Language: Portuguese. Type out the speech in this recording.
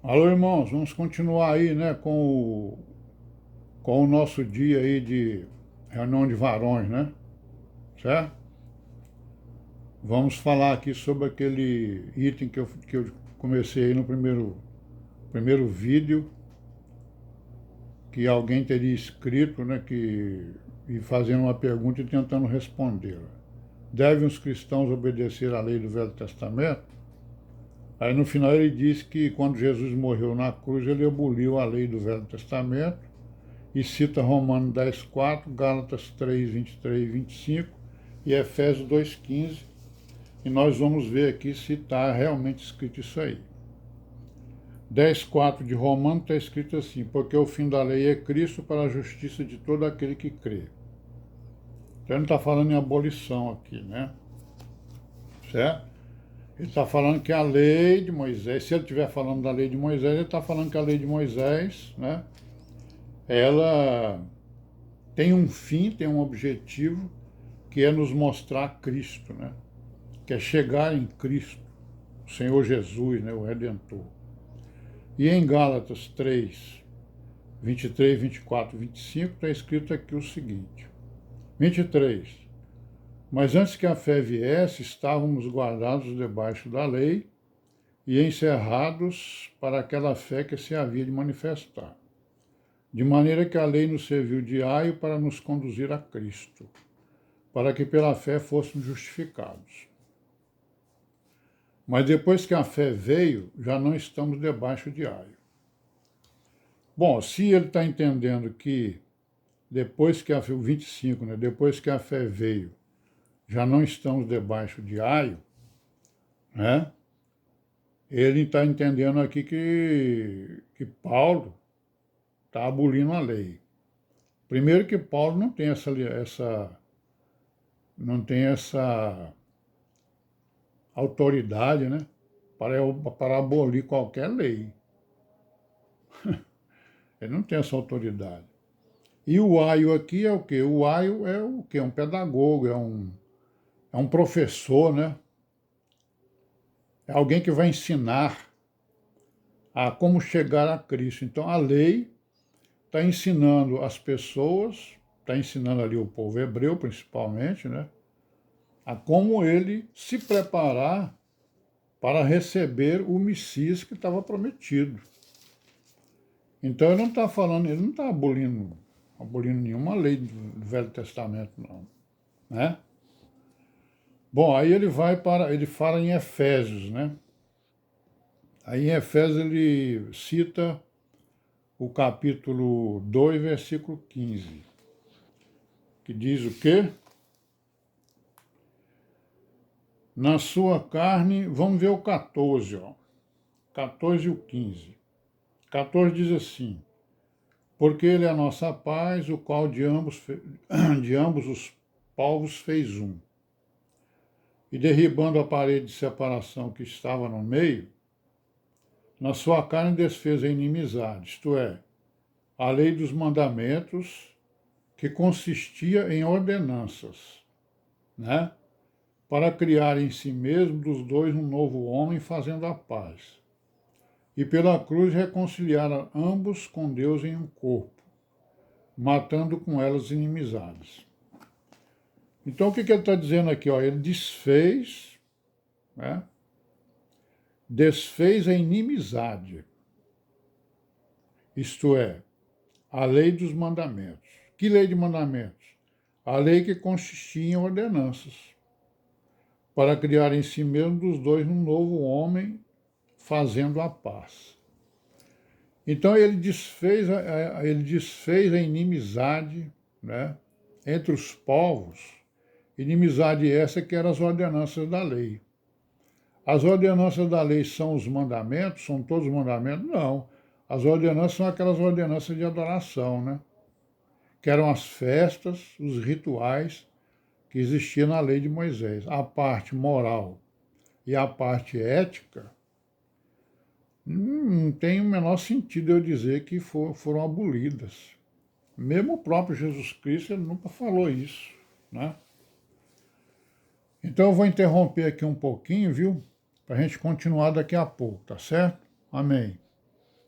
Alô, irmãos, vamos continuar aí, né, com o nosso dia aí de reunião de varões, né? Certo? Vamos falar aqui sobre aquele item que eu comecei aí no primeiro vídeo, que alguém teria escrito, né, e fazendo uma pergunta e tentando respondê-la. Devem os cristãos obedecer à lei do Velho Testamento? Aí no final ele diz que quando Jesus morreu na cruz, ele aboliu a lei do Velho Testamento e cita Romanos 10:4, Gálatas 3:23 e 25 e Efésios 2:15. E nós vamos ver aqui se está realmente escrito isso aí. 10:4 de Romanos está escrito assim: porque o fim da lei é Cristo para a justiça de todo aquele que crê. Então ele não está falando em abolição aqui, né? Certo? Ele está falando que a lei de Moisés, se ele estiver falando da lei de Moisés, ele está falando que a lei de Moisés, né, ela tem um fim, tem um objetivo, que é nos mostrar Cristo, né? Que é chegar em Cristo, o Senhor Jesus, né, o Redentor. E em Gálatas 3, 23, 24, 25, está escrito aqui o seguinte: 23. Mas antes que a fé viesse, estávamos guardados debaixo da lei e encerrados para aquela fé que se havia de manifestar. De maneira que a lei nos serviu de aio para nos conduzir a Cristo, para que pela fé fôssemos justificados. Mas depois que a fé veio, já não estamos debaixo de aio. Bom, se ele está entendendo que depois que o 25, né, depois que a fé veio, já não estamos debaixo de aio, né? Ele está entendendo aqui que Paulo está abolindo a lei. Primeiro que Paulo não tem essa autoridade, né, para abolir qualquer lei. Ele não tem essa autoridade. E o aio aqui é o quê? O aio é o quê? Um pedagogo, é um professor, né? É alguém que vai ensinar a como chegar a Cristo. Então a lei está ensinando as pessoas, está ensinando ali o povo hebreu principalmente, né? A como ele se preparar para receber o Messias que estava prometido. Então ele não está falando, ele não está abolindo nenhuma lei do Velho Testamento, não, né? Bom, aí ele fala em Efésios, né? Aí em Efésios ele cita o capítulo 2, versículo 15, que diz o quê? Na sua carne, vamos ver o 14, ó. 14 e o 15. 14 diz assim: porque ele é a nossa paz, o qual de ambos os povos fez um. E derribando a parede de separação que estava no meio, na sua carne desfez a inimizade, isto é, a lei dos mandamentos, que consistia em ordenanças, né? Para criar em si mesmo dos dois um novo homem, fazendo a paz. E pela cruz reconciliar ambos com Deus em um corpo, matando com elas inimizades. Então o que ele está dizendo aqui? Ó, ele desfez, né? Desfez a inimizade, isto é, a lei dos mandamentos. Que lei de mandamentos? A lei que consistia em ordenanças, para criar em si mesmo dos dois um novo homem, fazendo a paz. Então ele desfez a inimizade, né, entre os povos, inimizade essa que eram as ordenanças da lei. As ordenanças da lei são os mandamentos? São todos os mandamentos? Não. As ordenanças são aquelas ordenanças de adoração, né? Que eram as festas, os rituais que existiam na lei de Moisés. A parte moral e a parte ética, não tem o menor sentido eu dizer que foram abolidas. Mesmo o próprio Jesus Cristo, ele nunca falou isso, né? Então eu vou interromper aqui um pouquinho, viu? Para a gente continuar daqui a pouco, tá certo? Amém.